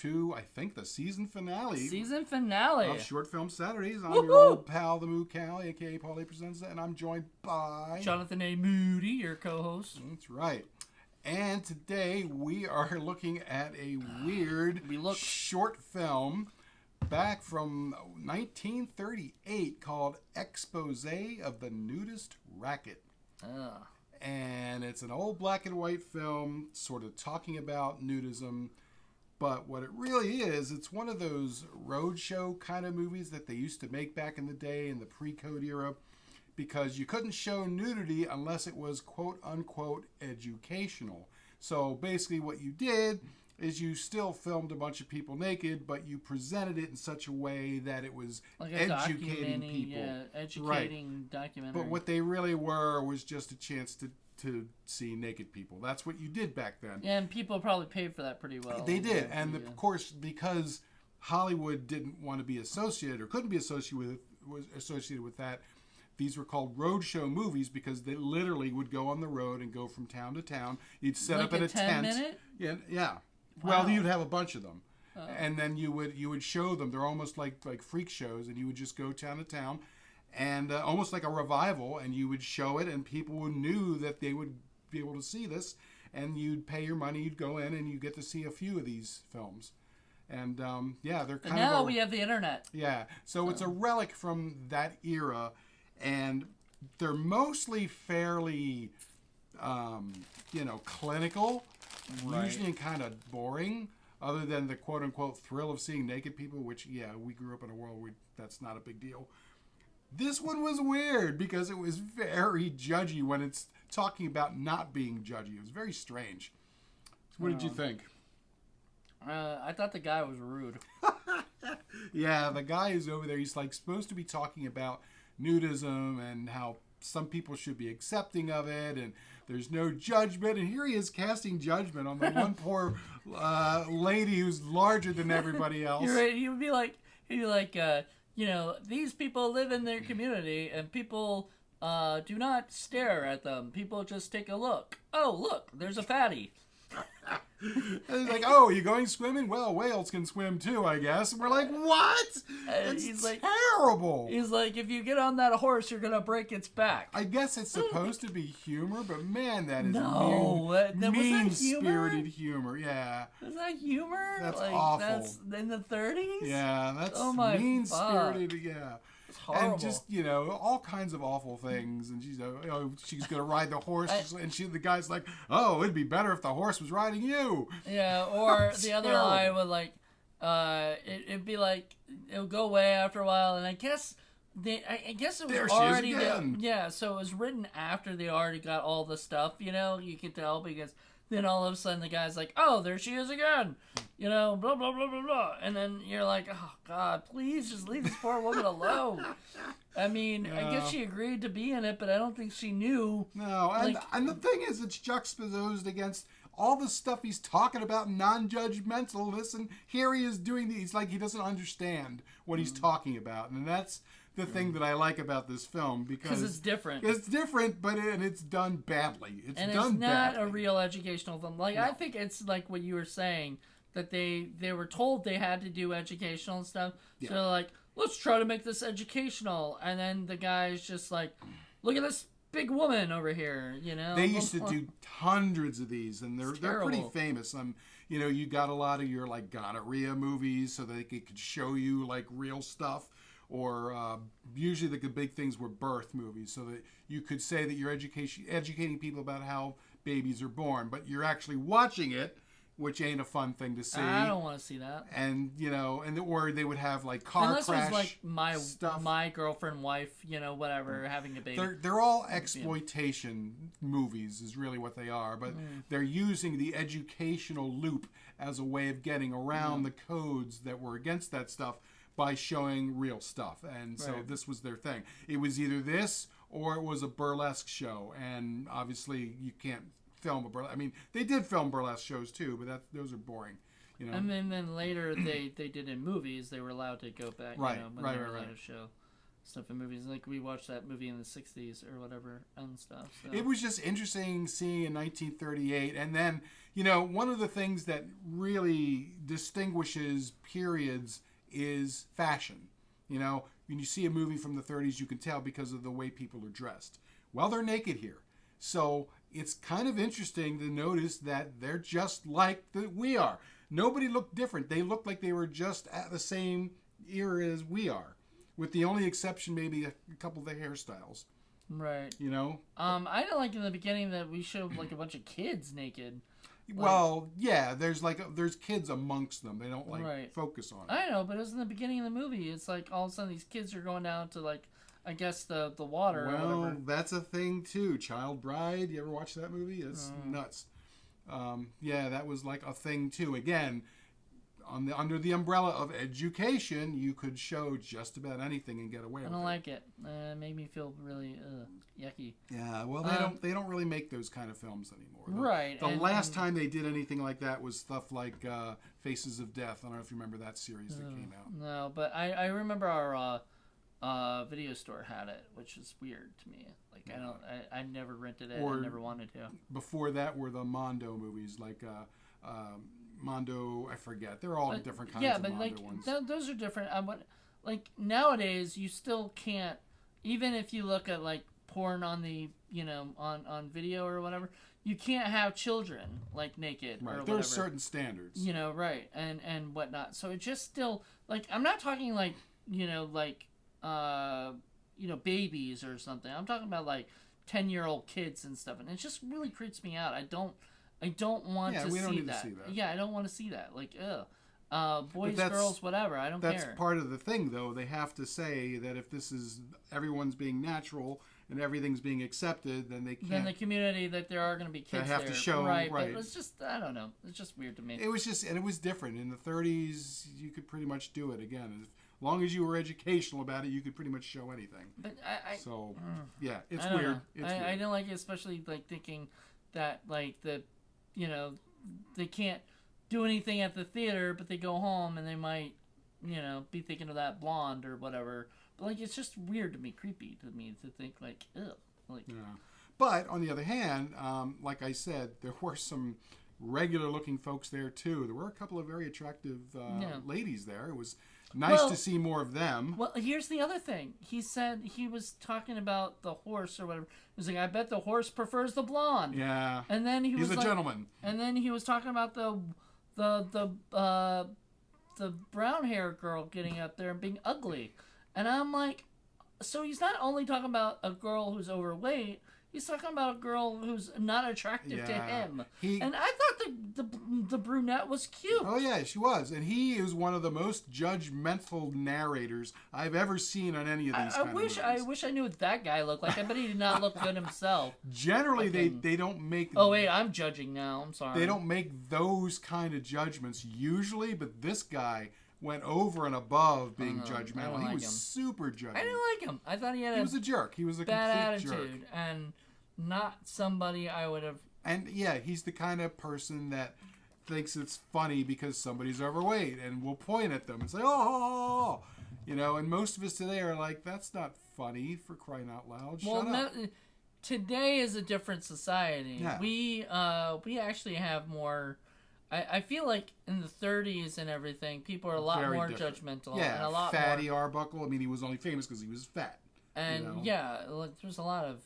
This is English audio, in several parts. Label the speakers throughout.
Speaker 1: to, I think, the season finale.
Speaker 2: Season finale.
Speaker 1: Of Short Film Saturdays. I'm
Speaker 2: Woo-hoo!
Speaker 1: your old pal, the Moo Cal, a.k.a. Paulie Presenza, and I'm joined by...
Speaker 2: Jonathan A. Moody, your co-host.
Speaker 1: That's right. And today we are looking at a weird short film back from 1938 called Expose of the Nudist Racket. And it's an old black and white film sort of talking about nudism. But what it really is, it's one of those roadshow kind of movies that they used to make back in the day in the pre-code era, because you couldn't show nudity unless it was quote-unquote educational. So basically what you did is you still filmed a bunch of people naked, but you presented it in such a way that it was
Speaker 2: like
Speaker 1: educating people.
Speaker 2: Yeah, educating documentary.
Speaker 1: But what they really were was just a chance to see naked people. That's what you did back then.
Speaker 2: Yeah, and people probably paid for that pretty well.
Speaker 1: They did. And of course, because Hollywood didn't want to be associated or couldn't be associated with that, these were called roadshow movies because they literally would go on the road and go from town to town. You'd set up in a
Speaker 2: 10-minute?
Speaker 1: tent. Yeah.
Speaker 2: Wow.
Speaker 1: Well, you'd have a bunch of them. And then you would show them. They're almost like freak shows, and you would just go town to town, and almost like a revival, and you would show it, and people knew that they would be able to see this, and you'd pay your money, you'd go in, and you get to see a few of these films. And they're kind of...
Speaker 2: And now we have the internet.
Speaker 1: Yeah, so it's a relic from that era, and they're mostly fairly, clinical,
Speaker 2: right.
Speaker 1: Usually kind of boring, other than the quote-unquote thrill of seeing naked people, which, we grew up in a world where that's not a big deal. This one was weird because it was very judgy when it's talking about not being judgy. It was very strange. So what did you think?
Speaker 2: I thought the guy was rude.
Speaker 1: Yeah, the guy is over there. He's like supposed to be talking about nudism and how some people should be accepting of it, and there's no judgment. And here he is casting judgment on the one poor lady who's larger than everybody else.
Speaker 2: You're right. He'd be like, these people live in their community, and people do not stare at them. People just take a look. Oh, look, there's a fatty.
Speaker 1: And he's like, oh, you going swimming? Well, whales can swim too, I guess. And we're like, what? It's terrible.
Speaker 2: He's like, if you get on that horse, you're going to break its back.
Speaker 1: I guess it's supposed to be humor, but man, that is mean-spirited humor. Yeah.
Speaker 2: Is that humor?
Speaker 1: That's awful.
Speaker 2: That's in the 30s?
Speaker 1: Yeah, that's mean-spirited. Yeah.
Speaker 2: Horrible.
Speaker 1: And just, all kinds of awful things. And she's going to ride the horse. The guy's like, oh, it'd be better if the horse was riding you.
Speaker 2: Yeah, or the other line would it'd be like, it'll go away after a while. And I guess it was
Speaker 1: there
Speaker 2: already...
Speaker 1: she is again.
Speaker 2: So it was written after they already got all the stuff, you could tell, because... Then all of a sudden the guy's like, oh, there she is again. Blah, blah, blah, blah, blah. And then you're like, oh, God, please just leave this poor woman alone. I mean, I guess she agreed to be in it, but I don't think she knew.
Speaker 1: No, and the thing is, it's juxtaposed against all the stuff he's talking about, non-judgmentalness, and here he is doing these, like he doesn't understand what he's talking about. And that's the thing that I like about this film, because
Speaker 2: it's different.
Speaker 1: It's different, but it's done badly. It's not
Speaker 2: badly. A real educational film. No. I think it's like what you were saying, that they were told they had to do educational stuff. Yeah. So they're like, let's try to make this educational. And then the guy's just like, look at this big woman over here,
Speaker 1: They used to do hundreds of these, and they're pretty famous. You got a lot of your like gonorrhea movies, so that they could show you like real stuff. Or usually the big things were birth movies, so that you could say that you're educating people about how babies are born, but you're actually watching it, which ain't a fun thing to see.
Speaker 2: I don't want to see that.
Speaker 1: And or they would have like car crash. Unless it was like
Speaker 2: my girlfriend, wife, whatever, having a baby.
Speaker 1: They're all exploitation movies, is really what they are. But they're using the educational loop as a way of getting around the codes that were against that stuff, by showing real stuff. And so this was their thing. It was either this or it was a burlesque show. And obviously you can't film a burlesque. I mean, they did film burlesque shows too, but those are boring.
Speaker 2: And then later they did in movies. They were allowed to go back, when they were allowed to show. stuff in movies. Like we watched that movie in the 60s or whatever and stuff. So.
Speaker 1: It was just interesting seeing in 1938. And then, one of the things that really distinguishes periods is fashion. When you see a movie from the 30s, you can tell because of the way people are dressed. Well, they're naked here. So it's kind of interesting to notice that they're just like we are. Nobody looked different. They looked like they were just at the same era as we are, with the only exception maybe a couple of the hairstyles.
Speaker 2: Right.
Speaker 1: I
Speaker 2: didn't like in the beginning that we showed like a bunch of kids naked.
Speaker 1: Well, yeah, there's kids amongst them. They don't focus on it.
Speaker 2: I know, but it was in the beginning of the movie. It's like all of a sudden these kids are going down to like, I guess the water.
Speaker 1: Well,
Speaker 2: or whatever.
Speaker 1: That's a thing too. Child Bride. You ever watch that movie? It's nuts. Yeah, that was like a thing too. Again, under the umbrella of education, you could show just about anything and get away with it.
Speaker 2: I don't like it. It made me feel really yucky.
Speaker 1: Yeah, well, they don't really make those kind of films anymore.
Speaker 2: Right.
Speaker 1: The last time they did anything like that was stuff like Faces of Death. I don't know if you remember that series that came out.
Speaker 2: No, but I remember our video store had it, which is weird to me. Like I never rented it. I never wanted to.
Speaker 1: Before that were the Mondo movies, like Mondo. I forget. They're all different kinds of Mondo ones.
Speaker 2: Those are different. But like nowadays, you still can't. Even if you look at like porn on the on video or whatever, you can't have children like naked or whatever.
Speaker 1: There's certain standards.
Speaker 2: Right, and whatnot. So it just still like I'm not talking like babies or something. I'm talking about like 10-year-old kids and stuff, and it just really creeps me out. I don't want to see that. Yeah, I don't want to see that. Like, boys, girls, whatever. I don't care.
Speaker 1: That's part of the thing, though. They have to say that if this is everyone's being natural and everything's being accepted, then they can't.
Speaker 2: Then the community that there are going to be kids
Speaker 1: they have
Speaker 2: there.
Speaker 1: to show
Speaker 2: right. But it's just I don't know. It's just weird to me.
Speaker 1: It was just, and it was different in the 30s. You could pretty much do it again. As long as you were educational about it, you could pretty much show anything.
Speaker 2: But it's
Speaker 1: weird.
Speaker 2: I didn't like it, especially like thinking that like they can't do anything at the theater, but they go home and they might be thinking of that blonde or whatever. But like it's just weird to me, creepy to me to think like ugh. Like
Speaker 1: yeah. But on the other hand, like I said, there were some regular looking folks there too. There were a couple of very attractive ladies there. It was nice to see more of them.
Speaker 2: Well, here's the other thing. He said he was talking about the horse or whatever. He was like, I bet the horse prefers the blonde.
Speaker 1: Yeah.
Speaker 2: And then he's
Speaker 1: a gentleman.
Speaker 2: And then he was talking about the brown hair girl getting up there and being ugly. And I'm like, so he's not only talking about a girl who's overweight, he's talking about a girl who's not attractive to him. And I thought the brunette was cute.
Speaker 1: Oh, yeah, she was. And he is one of the most judgmental narrators I've ever seen on any of these kind of movies.
Speaker 2: I wish I knew what that guy looked like. I bet he did not look good himself.
Speaker 1: Generally, they don't make...
Speaker 2: Oh, wait, I'm judging now. I'm sorry.
Speaker 1: They don't make those kind of judgments usually, but this guy went over and above being judgmental. He was super judgmental.
Speaker 2: I didn't like him. I thought he
Speaker 1: was a jerk. He was a
Speaker 2: bad
Speaker 1: complete
Speaker 2: attitude.
Speaker 1: jerk.
Speaker 2: And not somebody I would have...
Speaker 1: And yeah, he's the kind of person that thinks it's funny because somebody's overweight and will point at them and say, oh, and most of us today are like, that's not funny, for crying out loud. Shut up.
Speaker 2: Today is a different society.
Speaker 1: Yeah.
Speaker 2: We actually have more... I feel like in the 30s and everything, people are a lot more judgmental.
Speaker 1: Yeah,
Speaker 2: and a lot
Speaker 1: Fatty Arbuckle. I mean, he was only famous because he was fat.
Speaker 2: And there's a lot of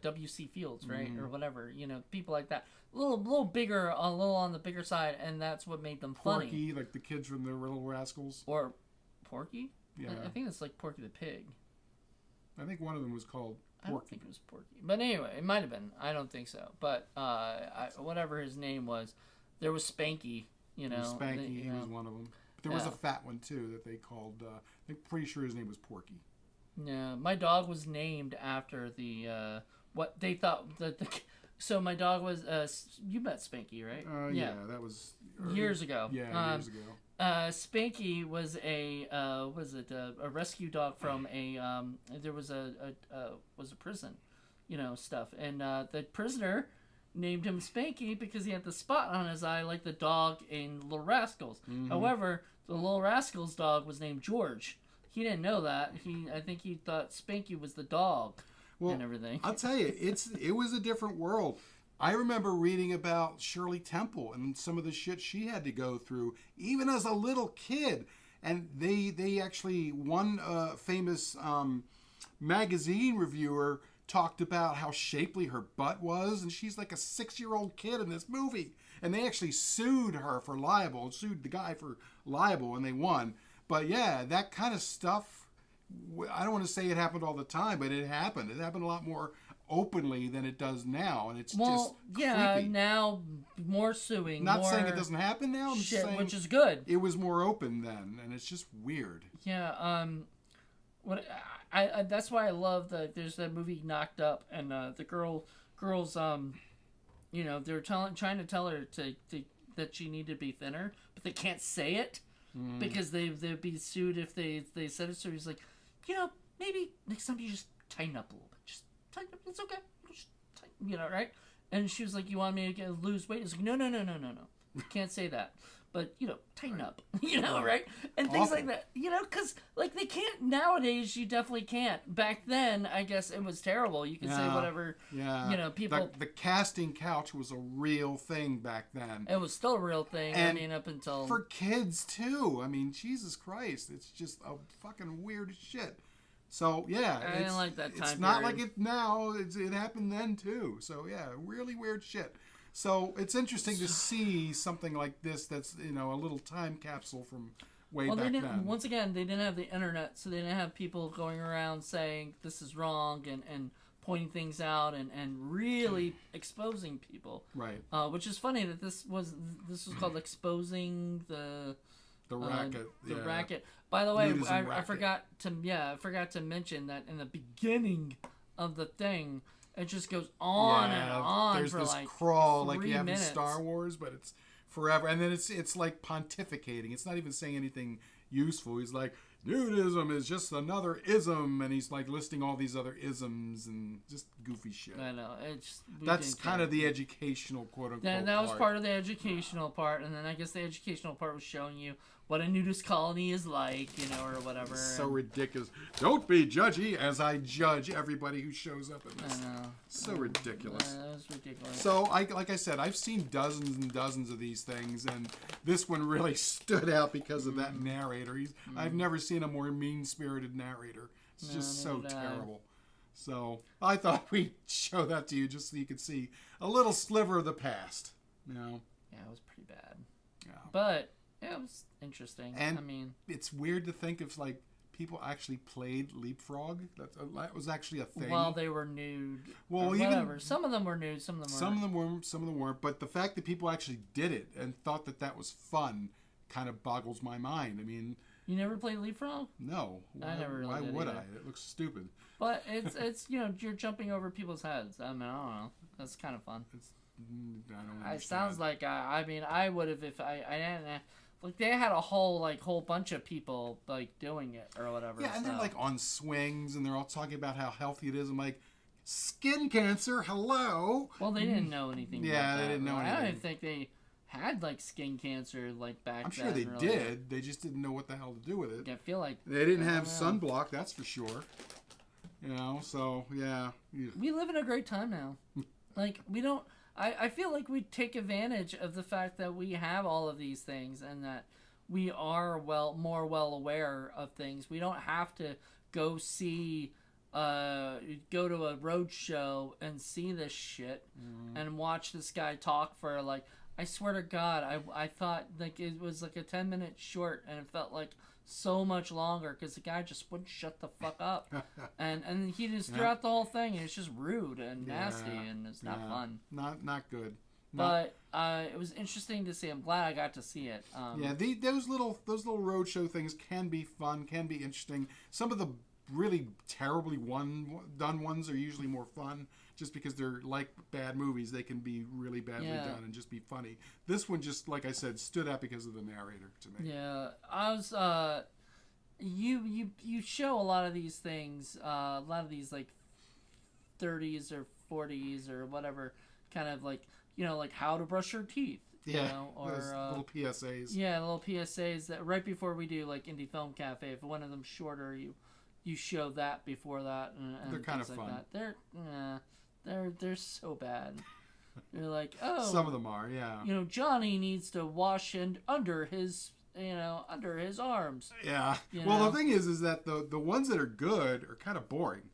Speaker 2: W.C. Fields, right, or whatever. People like that, a little bigger, a little on the bigger side, and that's what made them funny.
Speaker 1: Porky, like the kids from the Little Rascals.
Speaker 2: Or Porky.
Speaker 1: Yeah,
Speaker 2: I think it's like Porky the Pig.
Speaker 1: I think one of them was called Porky.
Speaker 2: I don't think it was Porky, but anyway, it might have been. I don't think so, but whatever his name was, there was Spanky.
Speaker 1: Spanky, he was one of them. But there was a fat one too that they called. I'm pretty sure his name was Porky.
Speaker 2: Yeah, my dog was named after the what they thought so my dog was you met Spanky, right?
Speaker 1: Yeah, that was
Speaker 2: years ago.
Speaker 1: Yeah, years ago.
Speaker 2: Spanky was a rescue dog from there was a prison, stuff, and the prisoner named him Spanky because he had the spot on his eye like the dog in Little Rascals.
Speaker 1: Mm-hmm.
Speaker 2: However, the Little Rascals dog was named George. he didn't know that. I think he thought Spanky was the dog and everything.
Speaker 1: I'll tell you, it was a different world. I remember reading about Shirley Temple and some of the shit she had to go through, even as a little kid. And they actually, one famous magazine reviewer talked about how shapely her butt was, and she's like a 6-year-old kid in this movie. And they actually sued her for libel, sued the guy for libel, and they won. But yeah, that kind of stuff, I don't want to say it happened all the time, but it happened. It happened a lot more openly than it does now, and it's just creepy.
Speaker 2: Now more suing.
Speaker 1: Not
Speaker 2: more
Speaker 1: saying it doesn't happen now. I'm
Speaker 2: shit,
Speaker 1: saying
Speaker 2: which is good.
Speaker 1: It was more open then, and it's just weird.
Speaker 2: Yeah. What I that's why I love there's that movie Knocked Up, and the girls they're trying to tell her to that she needed to be thinner, but they can't say it because they'd be sued if they said it. So he's like, maybe next time you just tighten up a little bit. Just tighten up. It's okay. Just tighten, right? And she was like, you want me to lose weight? It's like, no. You can't say that. But, tighten up, right? And things like that, because, they can't, nowadays, you definitely can't. Back then, I guess it was terrible. You could say whatever, people...
Speaker 1: The casting couch was a real thing back then.
Speaker 2: It was still a real thing,
Speaker 1: and
Speaker 2: up until...
Speaker 1: For kids, too. I mean, Jesus Christ, it's just a fucking weird shit. So, yeah.
Speaker 2: I didn't like that time
Speaker 1: It's not like it now. It happened then, too. So, yeah, really weird shit. So it's interesting to see something like this that's, a little time capsule from way back then.
Speaker 2: Once again, they didn't have the internet, so they didn't have people going around saying this is wrong and pointing things out and really exposing people.
Speaker 1: Right.
Speaker 2: Which is funny that this was called Exposing the
Speaker 1: Racket.
Speaker 2: The Racket. By the way, I forgot to mention that in the beginning of the thing, it just goes on and on.
Speaker 1: There's
Speaker 2: for
Speaker 1: this
Speaker 2: like
Speaker 1: crawl
Speaker 2: 3
Speaker 1: like you have
Speaker 2: minutes.
Speaker 1: in Star Wars, but it's forever. And then it's like pontificating. It's not even saying anything useful. He's like, nudism is just another ism, and he's like listing all these other isms and just goofy shit.
Speaker 2: I know.
Speaker 1: That's kind of the educational quote unquote.
Speaker 2: That was part of the educational part, and then I guess the educational part was showing you what a nudist colony is like, or whatever.
Speaker 1: It's so ridiculous. Don't be judgy as I judge everybody who shows up in this.
Speaker 2: I know.
Speaker 1: So ridiculous.
Speaker 2: That was ridiculous.
Speaker 1: So, like I said, I've seen dozens and dozens of these things, and this one really stood out because of that narrator. I've never seen a more mean-spirited narrator. It's just so terrible. So, I thought we'd show that to you just so you could see a little sliver of the past.
Speaker 2: Yeah, it was pretty bad.
Speaker 1: Yeah.
Speaker 2: But it was interesting.
Speaker 1: And
Speaker 2: I mean,
Speaker 1: it's weird to think of people actually that was actually a thing.
Speaker 2: Well, they were nude.
Speaker 1: Well,
Speaker 2: whatever. Some of them were nude. Some of them weren't.
Speaker 1: Some of them weren't. But the fact that people actually did it and thought that was fun kind of boggles my mind. I mean,
Speaker 2: you never played leapfrog?
Speaker 1: No.
Speaker 2: I never really
Speaker 1: Why
Speaker 2: did
Speaker 1: would
Speaker 2: either.
Speaker 1: I? It looks stupid.
Speaker 2: But it's you're jumping over people's heads. I mean, I don't know. That's kind of fun.
Speaker 1: I don't understand.
Speaker 2: It sounds like I would have if I didn't. Like they had a whole bunch of people doing it or whatever.
Speaker 1: Yeah, and they're on swings and they're all talking about how healthy it is. I'm like, skin cancer, hello.
Speaker 2: Well, they didn't know anything.
Speaker 1: Yeah, they didn't know anything.
Speaker 2: I don't even think they had skin cancer back then.
Speaker 1: I'm sure they did. They just didn't know what the hell to do with it.
Speaker 2: I feel like
Speaker 1: they didn't have sunblock, that's for sure. So yeah.
Speaker 2: We live in a great time now. We don't. I feel like we take advantage of the fact that we have all of these things and that we are more well aware of things. We don't have to go to a road show and see this shit and watch this guy talk for I swear to God, I thought it was a 10-minute short and it felt like so much longer because the guy just wouldn't shut the fuck up and he just threw out the whole thing and it's just rude and nasty and it's not fun.
Speaker 1: Not good.
Speaker 2: But it was interesting to see. I'm glad I got to see it.
Speaker 1: Those little roadshow things can be fun, can be interesting. Some of the really terribly done ones are usually more fun. Just because they're like bad movies, they can be really badly done and just be funny. This one just, like I said, stood out because of the narrator to me.
Speaker 2: Yeah, I was. You show a lot of these things, a lot of these 30s or 40s or whatever, kind of like how to brush your teeth.
Speaker 1: Yeah,
Speaker 2: you know, or
Speaker 1: those little PSAs.
Speaker 2: Yeah, little PSAs that right before we do like Indie Film Cafe. If one of them's shorter, you show that before that, and
Speaker 1: They're kind of
Speaker 2: things like
Speaker 1: fun.
Speaker 2: That. They're so bad. They're like, oh,
Speaker 1: some of them are, yeah.
Speaker 2: You know, Johnny needs to wash under his arms.
Speaker 1: Yeah.
Speaker 2: You
Speaker 1: well,
Speaker 2: know?
Speaker 1: the thing is that the ones that are good are kind of boring.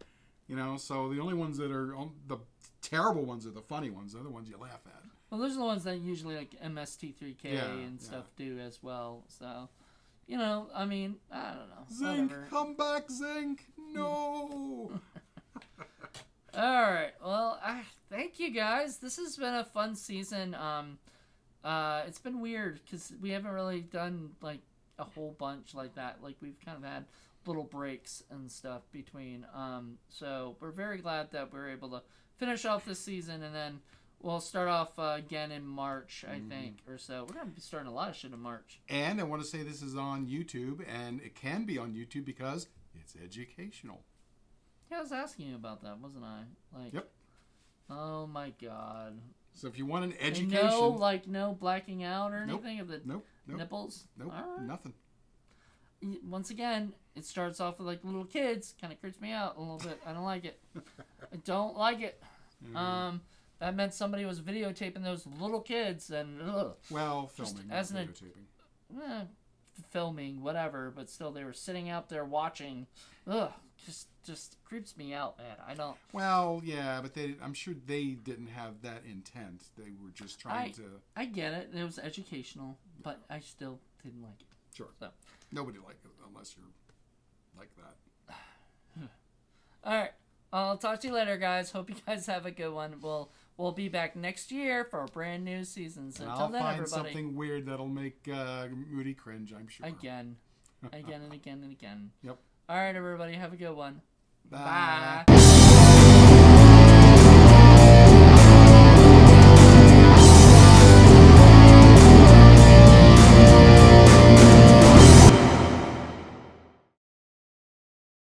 Speaker 1: You know, so the only ones that are the terrible ones are the funny ones. They're the ones you laugh at.
Speaker 2: Well, those are the ones that usually like MST3K and stuff do as well. So, you know, I mean, I don't know.
Speaker 1: Zinc,
Speaker 2: whatever.
Speaker 1: come back, Zinc. No.
Speaker 2: All right. Well, thank you guys. This has been a fun season. It's been weird because we haven't really done like a whole bunch like that. Like we've kind of had little breaks and stuff between. So we're very glad that we're able to finish off this season, and then we'll start off again in March, I think, or so. We're gonna be starting a lot of shit in March.
Speaker 1: And I want to say this is on YouTube, and it can be on YouTube because it's educational.
Speaker 2: Yeah, I was asking you about that, wasn't I? Like,
Speaker 1: yep.
Speaker 2: Oh my god.
Speaker 1: So if you want an education,
Speaker 2: no blacking out or
Speaker 1: nope,
Speaker 2: anything of the
Speaker 1: nope,
Speaker 2: nipples.
Speaker 1: Nope,
Speaker 2: right.
Speaker 1: Nothing.
Speaker 2: Once again, it starts off with like little kids. Kind of creeps me out a little bit. I don't like it. I don't like it. That meant somebody was videotaping those little kids and
Speaker 1: well, filming,
Speaker 2: as an
Speaker 1: videotaping.
Speaker 2: Filming, whatever. But still, they were sitting out there watching. Just creeps me out, man. I don't.
Speaker 1: Well, yeah, but I'm sure they didn't have that intent. They were just trying to.
Speaker 2: I get it. It was educational, but I still didn't like it.
Speaker 1: Sure.
Speaker 2: So.
Speaker 1: Nobody liked it unless you're like that.
Speaker 2: All right. I'll talk to you later, guys. Hope you guys have a good one. We'll be back next year for a brand new season. So until then,
Speaker 1: find
Speaker 2: everybody.
Speaker 1: Something weird that'll make Moody cringe, I'm sure.
Speaker 2: Again and again and again.
Speaker 1: Yep.
Speaker 2: All right, everybody. Have a good one.
Speaker 1: Bye.
Speaker 2: Bye.